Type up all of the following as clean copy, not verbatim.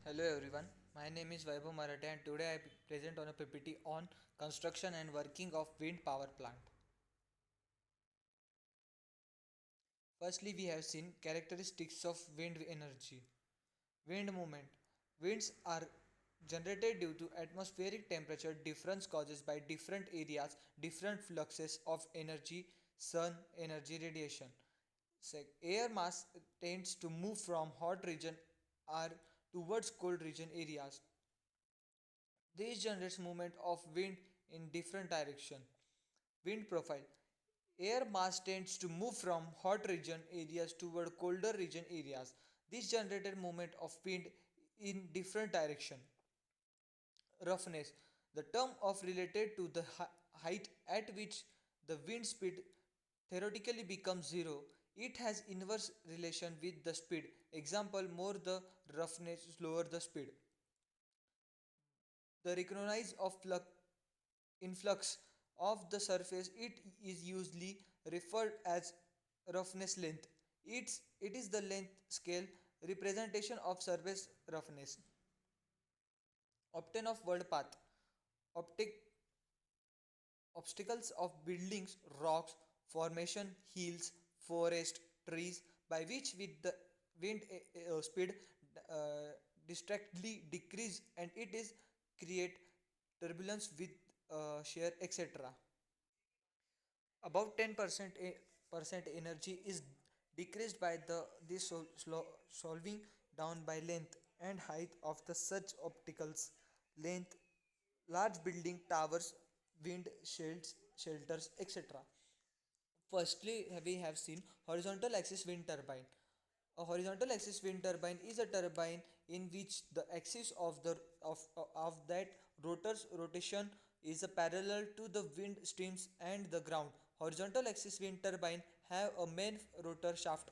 Hello everyone, my name is Vaibhav Marathi and today I present on a PPT on construction and working of wind power plant. Firstly, we have seen characteristics of wind energy. Wind movement. Winds are generated due to atmospheric temperature difference caused by different areas, different fluxes of energy, sun energy radiation. Air mass tends to move from hot region or towards cold region areas. This generates movement of wind in different direction. Wind profile. Air mass tends to move from hot region areas toward colder region areas. This generated movement of wind in different direction. Roughness. The term of related to the height at which the wind speed theoretically becomes zero. It has inverse relation with the speed. Example, more the roughness, slower the speed. The recognize of influx of the surface, it is usually referred as roughness length. It is the length scale representation of surface roughness. Obtain of world path. Optic obstacles of buildings, rocks, formation, hills, forest, trees, by which with the wind speed uh, distractly decrease and it is create turbulence with shear etc. About 10% energy is decreased by this solving down by length and height of the such opticals length large building towers wind shields shelters etc. Firstly, we have seen horizontal axis wind turbine. A horizontal axis wind turbine is a turbine in which the axis of that rotor's rotation is a parallel to the wind streams and the ground. Horizontal axis wind turbine have a main rotor shaft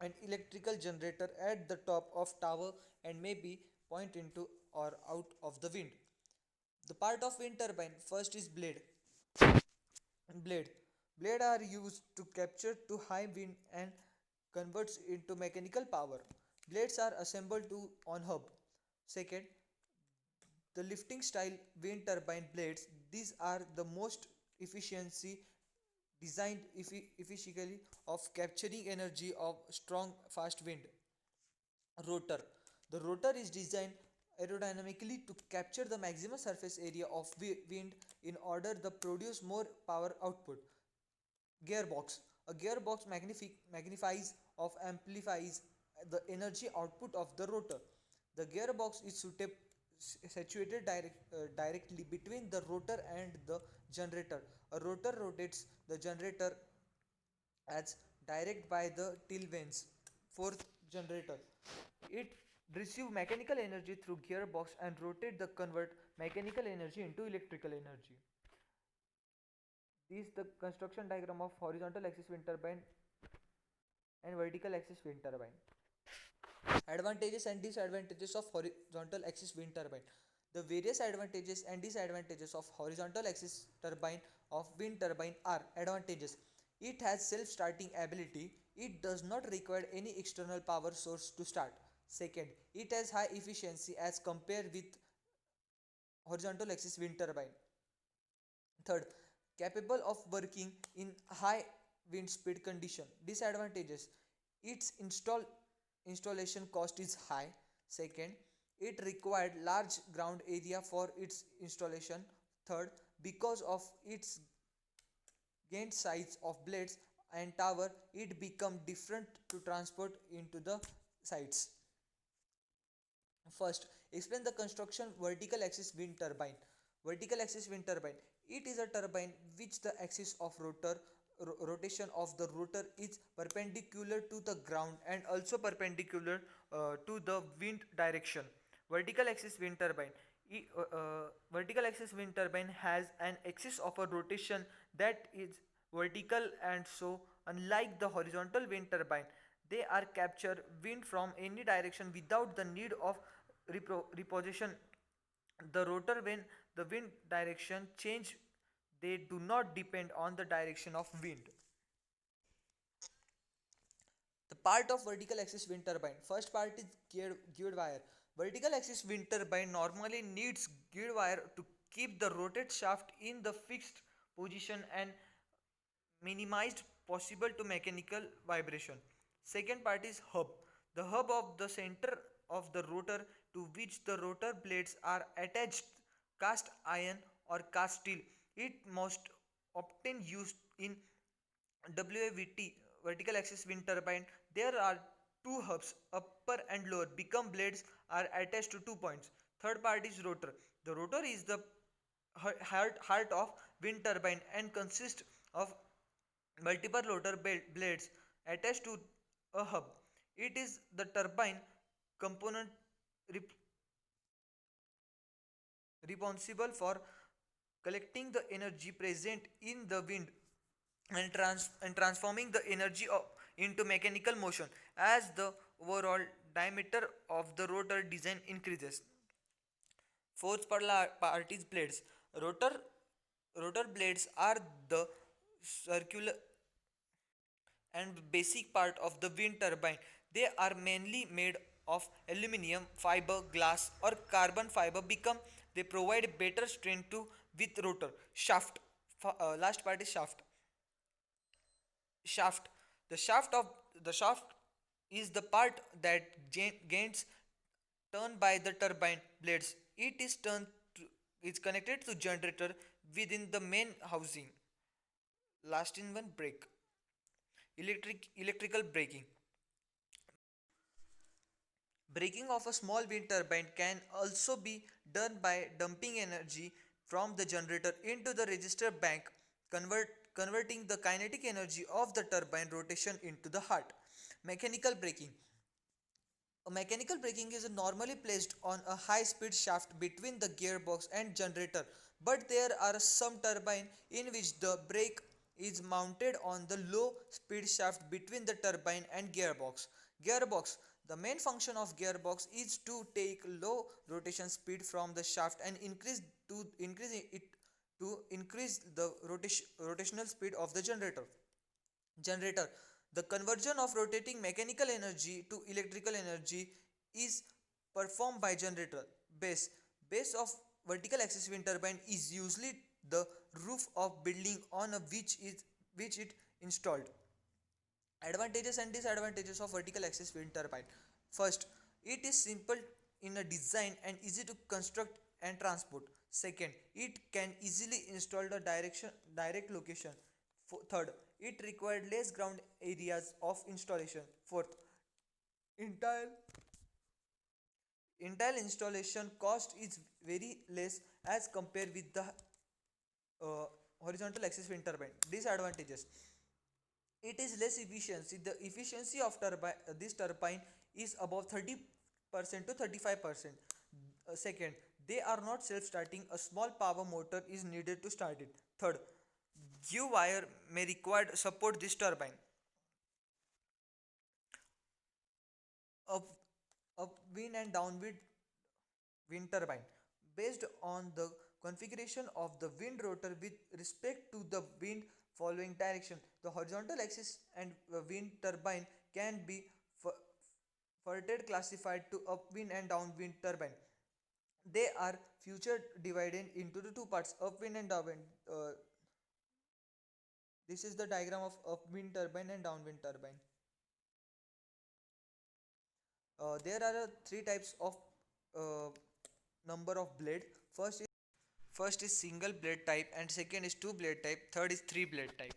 an electrical generator at the top of tower and may be point into or out of the wind. The part of wind turbine first is blade. Blade. Blade are used to capture to high wind and converts into mechanical power. Blades are assembled to on hub. Second, the lifting style wind turbine blades. These are the most efficiency designed efficiently of capturing energy of strong fast wind. Rotor. The rotor is designed aerodynamically to capture the maximum surface area of wind in order to produce more power output. Gearbox. A gearbox magnifies or amplifies the energy output of the rotor. The gearbox is situated directly between the rotor and the generator. A rotor rotates the generator as direct by the tailwinds. Fourth, generator. It receive mechanical energy through gearbox and rotate the convert mechanical energy into electrical energy. This is the construction diagram of horizontal axis wind turbine and vertical axis wind turbine. Advantages and disadvantages of horizontal axis wind turbine. The various advantages and disadvantages of horizontal axis turbine of wind turbine are advantages. It has self-starting ability. It does not require any external power source to start. Second, it has high efficiency as compared with horizontal axis wind turbine. Third, capable of working in high wind speed condition. Disadvantages: its installation cost is high. Second, it required large ground area for its installation. Third, because of its gained size of blades and tower, it become different to transport into the sites. First, explain the construction vertical axis wind turbine. Vertical axis wind turbine. It is a turbine which the axis of rotation of the rotor is perpendicular to the ground and also perpendicular to the wind direction. Vertical axis wind turbine. Vertical axis wind turbine has an axis of a rotation that is vertical and so unlike the horizontal wind turbine they are capture wind from any direction without the need of reposition the rotor when the wind direction change they do not depend on the direction of wind. The part of vertical axis wind turbine. First part is geared wire. Vertical axis wind turbine normally needs geared wire to keep the rotate shaft in the fixed position and minimized possible to mechanical vibration. Second part is hub. The hub of the center of the rotor to which the rotor blades are attached, cast iron or cast steel. It most often used in WAVT, vertical axis wind turbine. There are two hubs, upper and lower. Become blades are attached to 2 points. Third part is rotor. The rotor is the heart of wind turbine and consists of multiple rotor blades attached to a hub. It is the turbine component responsible for collecting the energy present in the wind and transforming the energy into mechanical motion as the overall diameter of the rotor design increases. Fourth part is blades. Rotor rotor blades are the circular and basic part of the wind turbine. They are mainly made of aluminum, fiber, glass, or carbon fiber. Become they provide better strength to with rotor shaft. Last part is shaft. Shaft. The shaft is the part that gains turned by the turbine blades. It is is connected to generator within the main housing. Last in one break. Electrical braking. Braking of a small wind turbine can also be done by dumping energy from the generator into the resistor bank, converting the kinetic energy of the turbine rotation into the heart. Mechanical braking. A mechanical braking is normally placed on a high speed shaft between the gearbox and generator, but there are some turbines in which the brake is mounted on the low speed shaft between the turbine and gearbox. Gearbox. The main function of gearbox is to take low rotation speed from the shaft and increase the rotational speed of the generator. The conversion of rotating mechanical energy to electrical energy is performed by generator. Base of vertical axis wind turbine is usually the roof of building on a which it installed. Advantages and disadvantages of vertical axis wind turbine. First, it is simple in a design and easy to construct and transport. Second, it can easily install the direct location. Third, it required less ground areas of installation. Fourth, entire entire installation cost is very less as compared with the horizontal axis wind turbine. Disadvantages: it is less efficiency. The efficiency of this turbine is above 30% to 35%. Second, they are not self-starting. A small power motor is needed to start it. Third, gear wire may require support this turbine. Up, upwind and downwind wind turbine. Based on the configuration of the wind rotor with respect to the wind following direction, the horizontal axis and wind turbine can be further classified to upwind and downwind turbine. They are future divided into the two parts, upwind and downwind. This is the diagram of upwind turbine and downwind turbine. There are three types of uh, number of blade. First is single blade type, and second is two blade type, third is three blade type.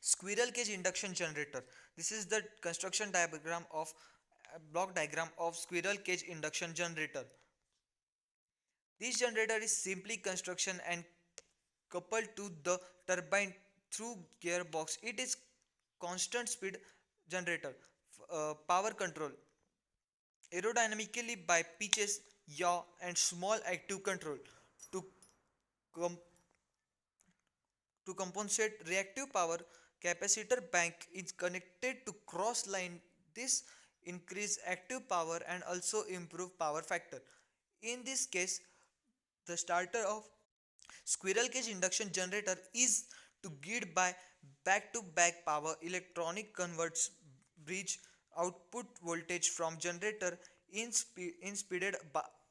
Squirrel cage induction generator. This is the construction diagram of block diagram of squirrel cage induction generator. This generator is simply construction and coupled to the turbine through gearbox. It is constant speed generator. Power control aerodynamically by pitches, yaw, and small active control to com- to compensate reactive power. Capacitor bank is connected to cross line. This increase active power and also improve power factor. In this case, the starter of squirrel cage induction generator is to guide by back to back power electronic converts bridge output voltage from generator in speeded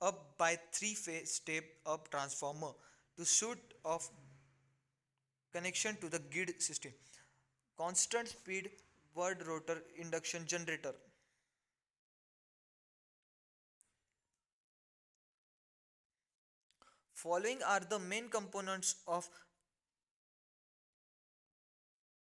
up by three-phase step up transformer to suit of connection to the grid system. Constant speed word rotor induction generator. Following are the main components of